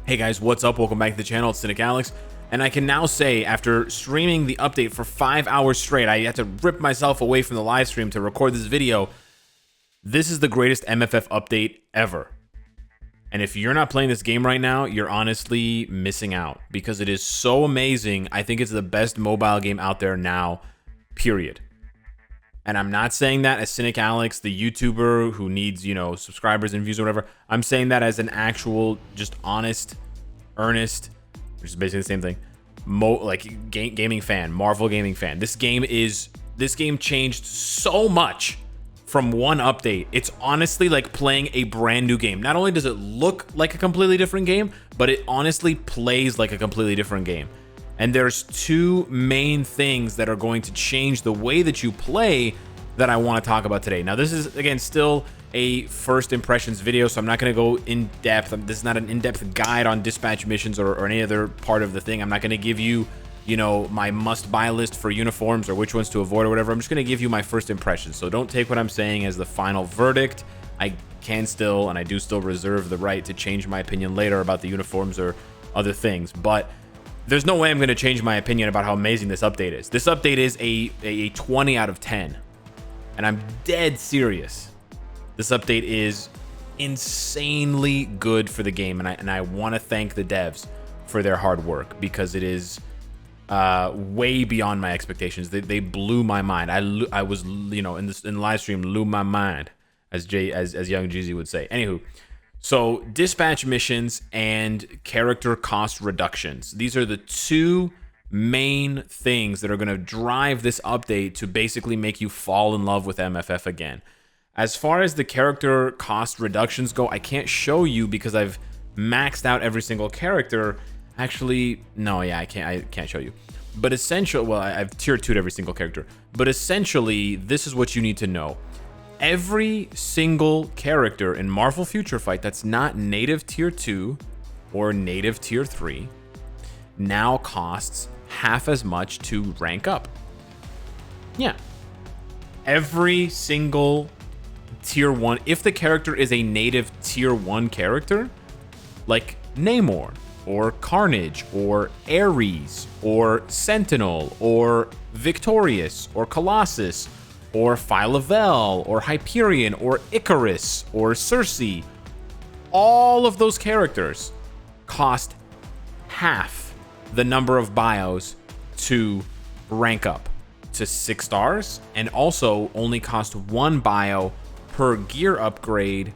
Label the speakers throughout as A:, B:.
A: Hey guys, what's up? Welcome back to the channel. It's Cynicalex, and I can now say, after streaming the update for 5 hours straight, I had to rip myself away from the live stream to record this video. This is the greatest MFF update ever. And if you're not playing this game right now, you're honestly missing out, because it is so amazing. I think it's the best mobile game out there now, period. And I'm not saying that as Cynicalex, the YouTuber who needs, subscribers and views or whatever. I'm saying that as an actual, just honest, earnest, which is basically the same thing, gaming fan, Marvel gaming fan. This game changed so much from one update. It's honestly like playing a brand new game. Not only does it look like a completely different game, but it honestly plays like a completely different game. And there's two main things that are going to change the way that you play that I want to talk about today. Now, this is, again, still a first impressions video, so I'm not going to go in depth. This is not an in-depth guide on dispatch missions or any other part of the thing. I'm not going to give you, my must-buy list for uniforms or which ones to avoid or whatever. I'm just going to give you my first impressions. So don't take what I'm saying as the final verdict. I can still, and I do still reserve the right to change my opinion later about the uniforms or other things. But there's no way I'm going to change my opinion about how amazing this update is. This update is a 20 out of 10. And I'm dead serious. This update is insanely good for the game. And I want to thank the devs for their hard work, because it is way beyond my expectations. They blew my mind. I was, in the live stream, blew my mind, as young Jeezy would say. Anywho. So, dispatch missions and character cost reductions. These are the two main things that are going to drive this update to basically make you fall in love with MFF again. As far as the character cost reductions go, I can't show you because I've maxed out every single character. Actually, no, yeah, I can't show you. But I've tier 2'd every single character. But essentially, this is what you need to know. Every single character in Marvel Future Fight that's not native tier 2 or native tier 3 now costs half as much to rank up. Yeah. Every single tier 1, if the character is a native tier 1 character, like Namor or Carnage or Ares or Sentinel or Victorious or Colossus or Phyla-Vell, or Hyperion, or Icarus, or Cersei, all of those characters cost half the number of bios to rank up to 6 stars, and also only cost 1 bio per gear upgrade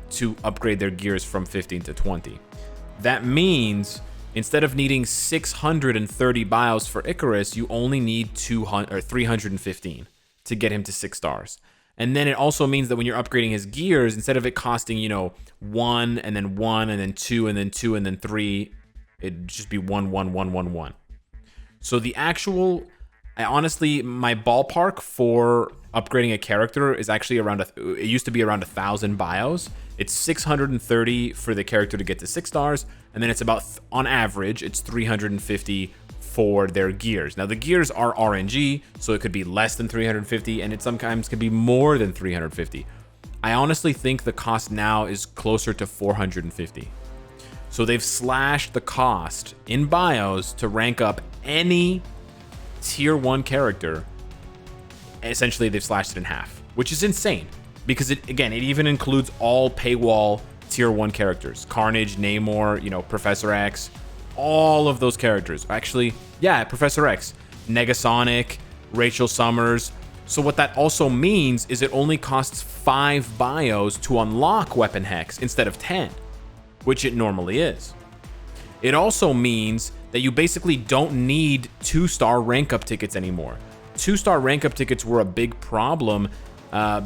A: to upgrade their gears from 15 to 20. That means instead of needing 630 bios for Icarus, you only need 315. To get him to 6 stars. And then it also means that when you're upgrading his gears, instead of it costing, 1 and then 1 and then 2 and then 2 and then 3, it'd just be 1, 1, 1, 1, 1. So the actual, my ballpark for upgrading a character is actually around, it used to be around 1,000 bios. It's 630 for the character to get to 6 stars. And then it's about, on average, it's 350 for their gears. Now, the gears are RNG, so it could be less than 350, and it sometimes could be more than 350. I honestly think the cost now is closer to 450. So they've slashed the cost in bios to rank up any tier 1 character. Essentially, they've slashed it in half, which is insane, because it even includes all paywall tier 1 characters. Carnage, Namor, Professor X, all of those characters. Actually, yeah, Professor X, Negasonic, Rachel Summers. So what that also means is it only costs 5 bios to unlock Weapon Hex instead of 10, which it normally is. It also means that you basically don't need 2-star rank up tickets anymore. 2-star rank up tickets were a big problem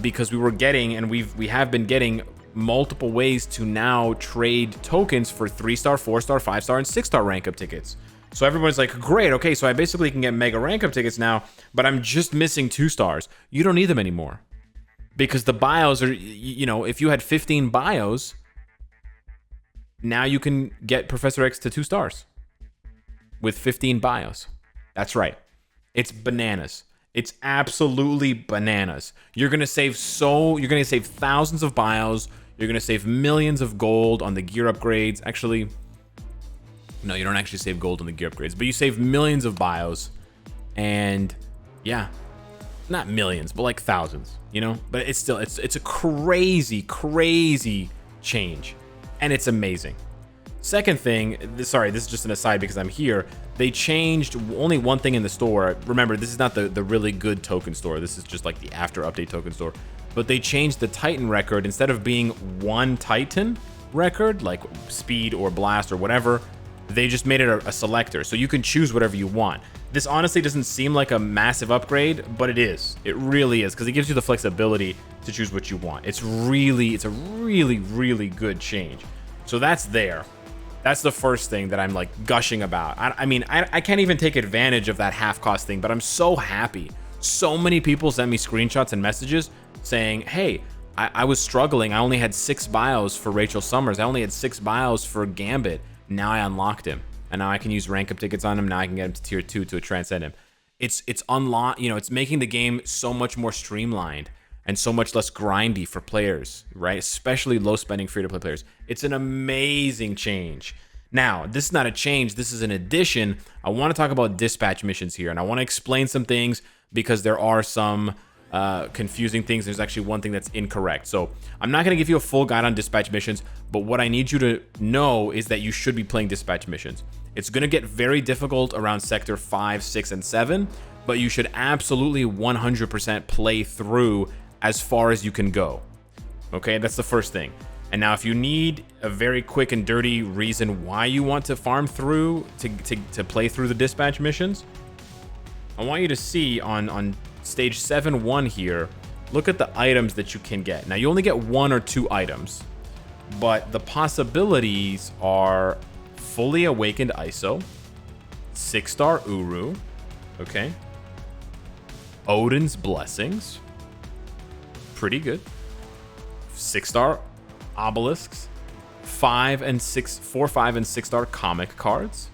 A: because we were getting, and we have been getting, multiple ways to now trade tokens for 3-star, 4-star, 5-star, and 6-star rank up tickets. So everyone's like, great, okay, so I basically can get mega rank up tickets now, but I'm just missing 2 stars. You don't need them anymore, because the bios are, if you had 15 bios, now you can get Professor X to 2 stars with 15 bios. That's right. It's bananas. It's absolutely bananas. You're going to save thousands of bios. You're going to save millions of gold on the gear upgrades. Actually, No, you don't actually save gold on the gear upgrades, but you save millions of bios, and yeah, not millions, but like thousands, you know? But it's still, it's a crazy, crazy change, and it's amazing. Second thing, sorry, this is just an aside because I'm here. They changed only one thing in the store. Remember, this is not the really good token store. This is just like the after update token store. But they changed the Titan record. Instead of being one Titan record, like speed or blast or whatever, they just made it a selector. So you can choose whatever you want. This honestly doesn't seem like a massive upgrade, but it is. It really is, because it gives you the flexibility to choose what you want. It's a really, really good change. So that's there. That's the first thing that I'm like gushing about. I mean, I can't even take advantage of that half cost thing, but I'm so happy. So many people sent me screenshots and messages saying, hey, I was struggling. I only had 6 bios for Rachel Summers. I only had 6 bios for Gambit. Now I unlocked him, and now I can use rank up tickets on him. Now I can get him to tier 2 to transcend him. It's unlock, you know, it's making the game so much more streamlined and so much less grindy for players, right? Especially low spending free to play players. It's an amazing change. Now, this is not a change, this is an addition. I want to talk about dispatch missions here, and I want to explain some things because there are some confusing things. There's actually one thing that's incorrect. So I'm not going to give you a full guide on dispatch missions, but what I need you to know is that you should be playing dispatch missions. It's going to get very difficult around sector 5, 6, and 7, but you should absolutely 100% play through as far as you can go. Okay, that's the first thing. And now if you need a very quick and dirty reason why you want to farm through to play through the dispatch missions, I want you to see on stage 7-1 here, look at the items that you can get. Now you only get 1 or 2 items, but the possibilities are fully awakened ISO, 6-star Uru, okay, Odin's Blessings, pretty good, 6-star obelisks, 4, 5, and 6-star comic cards.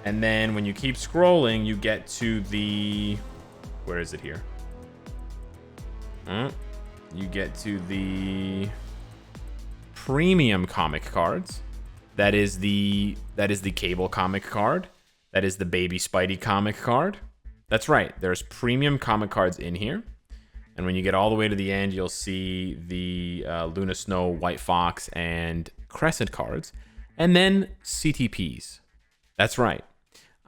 A: And then when you keep scrolling, you get to the, where is it here? You get to the premium comic cards. That is the Cable comic card. That is the Baby Spidey comic card. That's right. There's premium comic cards in here. And when you get all the way to the end, you'll see the Luna Snow, White Fox, and Crescent cards. And then CTPs. That's right.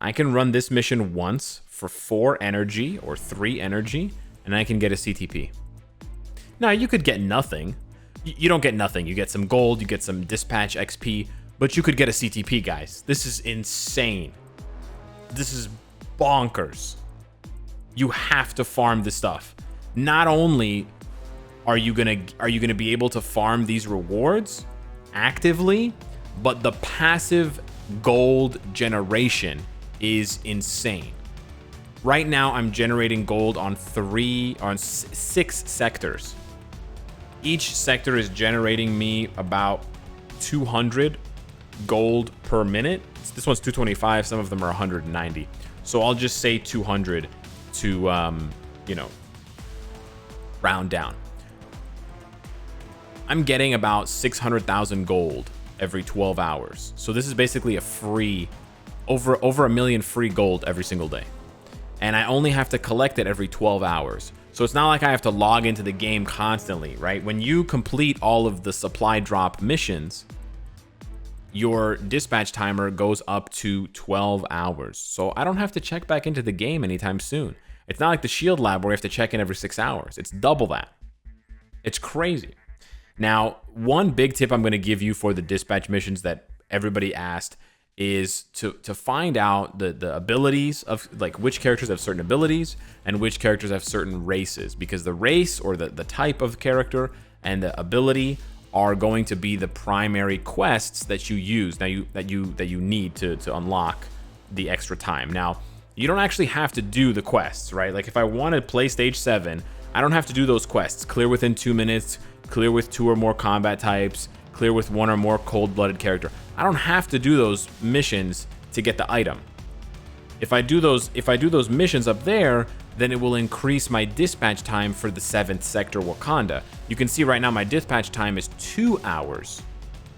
A: I can run this mission once for 4 energy or 3 energy, and I can get a CTP. Now, you could get nothing. You don't get nothing. You get some gold, you get some dispatch XP, but you could get a CTP, guys. This is insane. This is bonkers. You have to farm this stuff. Not only are you gonna be able to farm these rewards actively, but the passive gold generation is insane. Right now, I'm generating gold on 6 sectors. Each sector is generating me about 200 gold per minute. This one's 225. Some of them are 190. So I'll just say 200 to, you know, round down. I'm getting about 600,000 gold every 12 hours. So this is basically a free, over 1 million free gold every single day. And I only have to collect it every 12 hours. So it's not like I have to log into the game constantly, right? When you complete all of the supply drop missions, your dispatch timer goes up to 12 hours. So I don't have to check back into the game anytime soon. It's not like the Shield Lab where you have to check in every 6 hours. It's double that. It's crazy. Now, one big tip I'm going to give you for the dispatch missions that everybody asked is to find out the abilities of, like, which characters have certain abilities and which characters have certain races, because the race or the type of character and the ability are going to be the primary quests that you use that you need to unlock the extra time. Now, you don't actually have to do the quests, right? Like if I want to play stage 7, I don't have to do those quests. Clear within 2 minutes, clear with 2 or more combat types, clear with 1 or more cold-blooded character. I don't have to do those missions to get the item. If I do those missions up there, then it will increase my dispatch time for the 7th sector Wakanda. You can see right now my dispatch time is 2 hours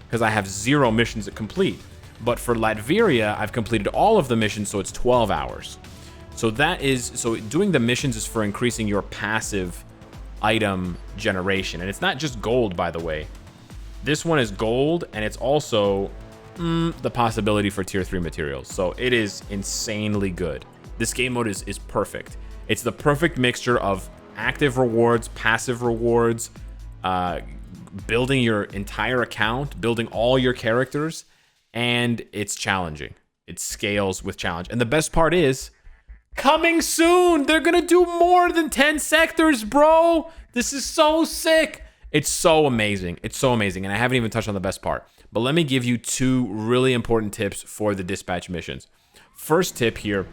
A: because I have 0 missions to complete. But for Latveria, I've completed all of the missions, so it's 12 hours. So doing the missions is for increasing your passive item generation. And it's not just gold, by the way. This one is gold, and it's also the possibility for tier 3 materials. So it is insanely good. This game mode is perfect. It's the perfect mixture of active rewards, passive rewards, building your entire account, building all your characters, and it's challenging. It scales with challenge. And the best part is, coming soon! They're gonna do more than 10 sectors, bro! This is so sick! It's so amazing. It's so amazing. And I haven't even touched on the best part. But let me give you 2 really important tips for the dispatch missions. First tip here,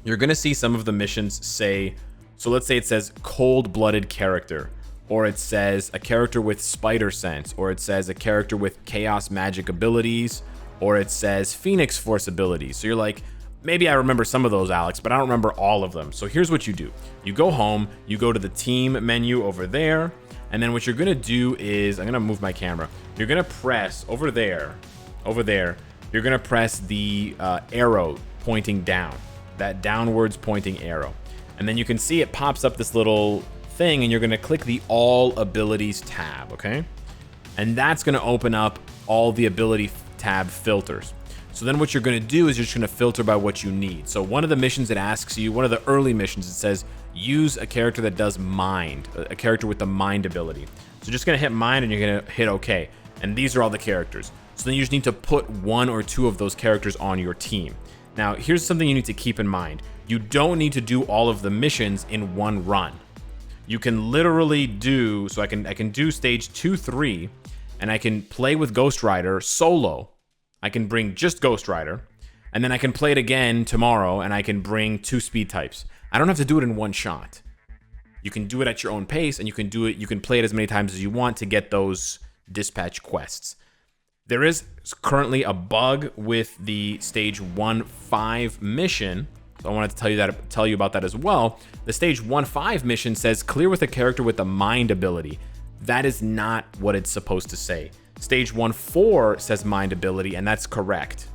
A: you're gonna see some of the missions say, so let's say it says cold-blooded character, or it says a character with spider sense, or it says a character with chaos magic abilities, or it says Phoenix Force abilities. So you're like, maybe I remember some of those, Alex, but I don't remember all of them. So here's what you do. You go home, you go to the team menu over there, and then what you're gonna do is, I'm gonna move my camera. You're gonna press over there, you're gonna press the arrow pointing down, that downwards pointing arrow. And then you can see it pops up this little thing, and you're gonna click the all abilities tab, okay? And that's gonna open up all the ability tab filters. So then what you're gonna do is you're just gonna filter by what you need. So one of the missions it asks you, one of the early missions, it says, use a character that does mind, a character with the mind ability. So just gonna hit mind, and you're gonna hit okay. And these are all the characters. So then you just need to put 1 or 2 of those characters on your team. Now, here's something you need to keep in mind. You don't need to do all of the missions in one run. You can literally do, so I can do stage 2, 3, and I can play with Ghost Rider solo. I can bring just Ghost Rider, and then I can play it again tomorrow, and I can bring 2 speed types. I don't have to do it in one shot. You can do it at your own pace, and you can play it as many times as you want to get those dispatch quests. There is currently a bug with the stage 1.5 mission. So I wanted to tell you about that as well. The stage 1.5 mission says clear with a character with a mind ability. That is not what it's supposed to say. Stage 1.4 says mind ability, and that's correct.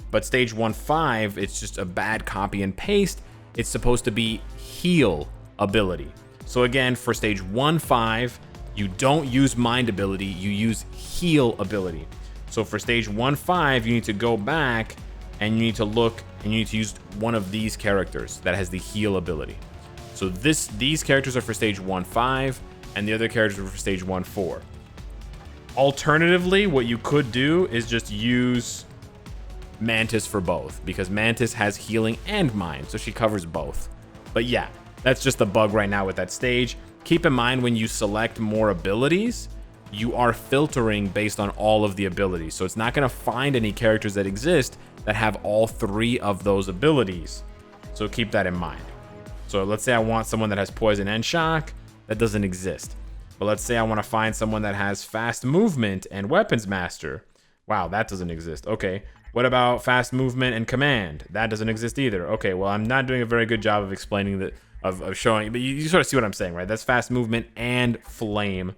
A: But stage 1.5, it's just a bad copy and paste. It's supposed to be heal ability. So again, for stage 1.5, you don't use mind ability, you use heal ability. So for stage 1.5, you need to go back and you need to look and you need to use one of these characters that has the heal ability. So these characters are for stage 1.5 and the other characters are for stage 1.4. Alternatively, what you could do is just use Mantis for both, because Mantis has healing and mind, so she covers both. But yeah, that's just the bug right now with that stage. Keep in mind, when you select more abilities, you are filtering based on all of the abilities. So it's not going to find any characters that exist that have all 3 of those abilities. So keep that in mind. So let's say I want someone that has poison and shock. That doesn't exist. But let's say I want to find someone that has fast movement and weapons master. Wow, that doesn't exist. Okay. What about fast movement and command? That doesn't exist either. Okay, well, I'm not doing a very good job of explaining that, of showing, but you sort of see what I'm saying, right? That's fast movement and flame.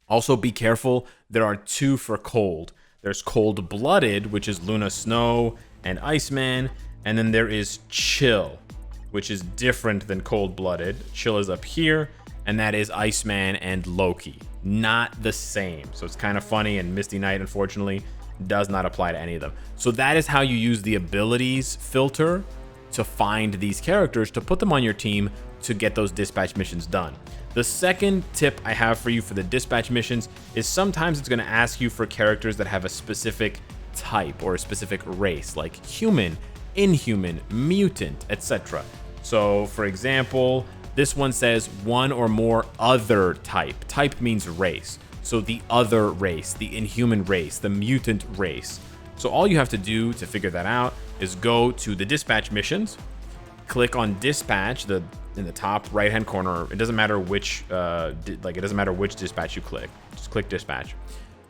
A: Also, be careful. There are 2 for cold. There's cold-blooded, which is Luna Snow and Iceman, and then there is chill, which is different than cold-blooded. Chill is up here, and that is Iceman and Loki. Not the same. So it's kind of funny, and Misty Knight, unfortunately, does not apply to any of them. So that is how you use the abilities filter to find these characters, to put them on your team to get those dispatch missions done. The second tip I have for you for the dispatch missions is sometimes it's going to ask you for characters that have a specific type or a specific race, like human, inhuman, mutant, etc. So for example, this one says 1 or more other type. Type means race. So the other race, the inhuman race, the mutant race. So all you have to do to figure that out is go to the dispatch missions, click on dispatch, in the top right hand corner. It doesn't matter which it doesn't matter which dispatch you click. Just click dispatch.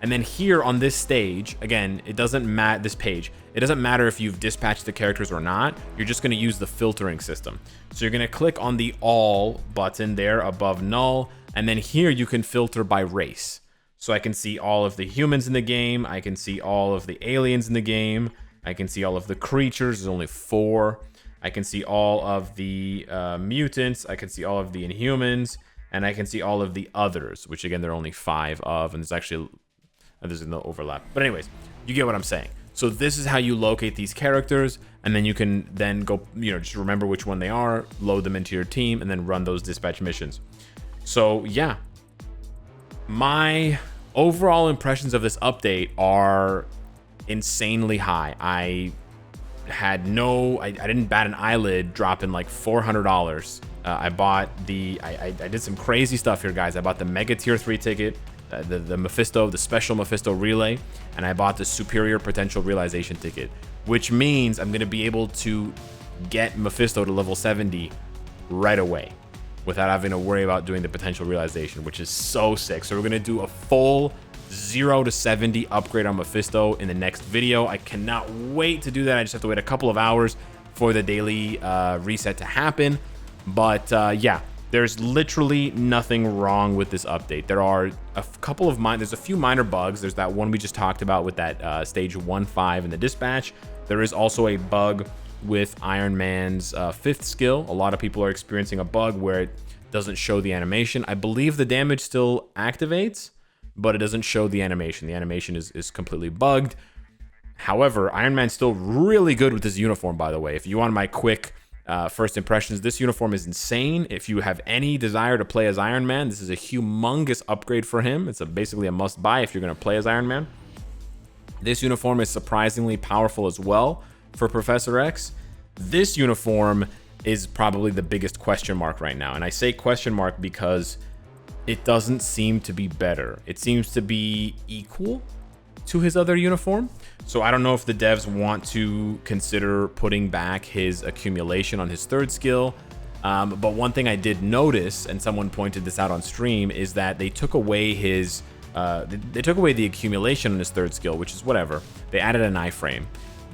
A: And then here on this stage, again, it doesn't matter, this page, it doesn't matter if you've dispatched the characters or not. You're just going to use the filtering system. So you're going to click on the all button there above null, and then here you can filter by race. So I can see all of the humans in the game. I can see all of the aliens in the game. I can see all of the creatures. There's only 4. I can see all of the mutants. I can see all of the Inhumans. And I can see all of the others, which again, there are only 5 of. And there's no overlap. But anyways, you get what I'm saying. So this is how you locate these characters. And then you can then go, just remember which one they are, load them into your team, and then run those dispatch missions. So yeah, my overall impressions of this update are insanely high. I didn't bat an eyelid dropping like $400. I bought I did some crazy stuff here, guys. I bought the Mega Tier 3 ticket, the Mephisto, the Special Mephisto Relay, and I bought the Superior Potential Realization ticket, which means I'm going to be able to get Mephisto to level 70 right away without having to worry about doing the potential realization, which is so sick. So we're going to do a full 0 to 70 upgrade on Mephisto in the next video. I cannot wait to do that. I just have to wait a couple of hours for the daily reset to happen. But yeah, there's literally nothing wrong with this update. There are there's a few minor bugs. There's that one we just talked about with that stage 1-5 in the dispatch. There is also a bug with Iron Man's 5th skill. A lot of people are experiencing a bug where it doesn't show the animation. I believe the damage still activates, but it doesn't show the animation. The animation is completely bugged. However, Iron Man's still really good with this uniform, by the way. If you want my quick first impressions, this uniform is insane. If you have any desire to play as Iron Man, this is a humongous upgrade for him. It's basically a must-buy if you're going to play as Iron Man. This uniform is surprisingly powerful as well for Professor X. This uniform is probably the biggest question mark right now. And I say question mark because it doesn't seem to be better. It seems to be equal to his other uniform. So I don't know if the devs want to consider putting back his accumulation on his 3rd skill. But one thing I did notice, and someone pointed this out on stream, is that they took away his they took away the accumulation on his 3rd skill, which is whatever. They added an iframe,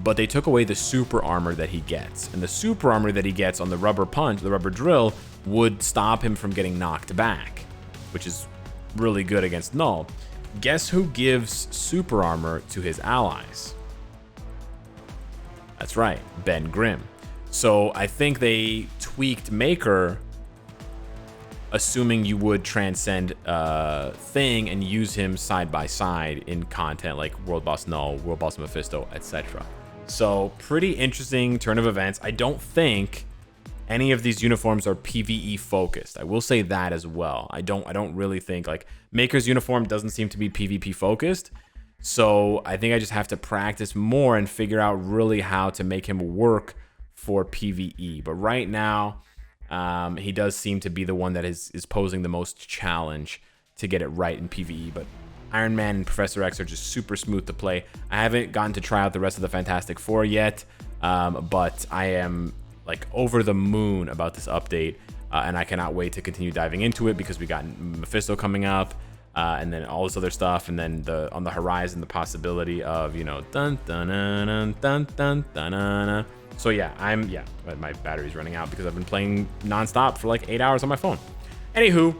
A: but they took away the super armor that he gets. And the super armor that he gets on the rubber punch, the rubber drill, would stop him from getting knocked back, which is really good against Null. Guess who gives super armor to his allies? That's right, Ben Grimm. So I think they tweaked Maker, assuming you would transcend Thing and use him side by side in content like World Boss Null, World Boss Mephisto, etc. So pretty interesting turn of events. I don't think any of these uniforms are PvE focused. I will say that as well. I don't really think, like, Maker's uniform doesn't seem to be PvP focused. So I think I just have to practice more and figure out really how to make him work for PvE. But right now, he does seem to be the one that is posing the most challenge to get it right in PvE. But Iron Man and Professor X are just super smooth to play. I haven't gotten to try out the rest of the Fantastic Four yet, but I am like over the moon about this update, and I cannot wait to continue diving into it because we got Mephisto coming up, and then all this other stuff, and then on the horizon the possibility of, dun dun dun dun dun dun dun. So yeah, my battery's running out because I've been playing nonstop for like 8 hours on my phone. Anywho,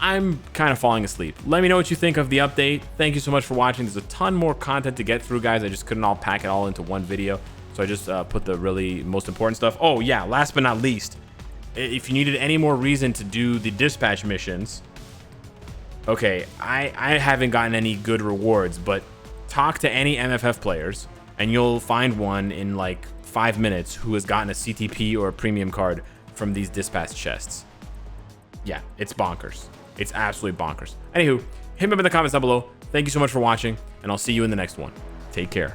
A: I'm kind of falling asleep. Let me know what you think of the update. Thank you so much for watching. There's a ton more content to get through, guys. I just couldn't all pack it all into one video. So I just put the really most important stuff. Oh yeah, last but not least, if you needed any more reason to do the dispatch missions, okay, I haven't gotten any good rewards, but talk to any MFF players and you'll find one in like 5 minutes who has gotten a CTP or a premium card from these dispatch chests. Yeah, it's bonkers. It's absolutely bonkers. Anywho, hit me up in the comments down below. Thank you so much for watching, and I'll see you in the next one. Take care.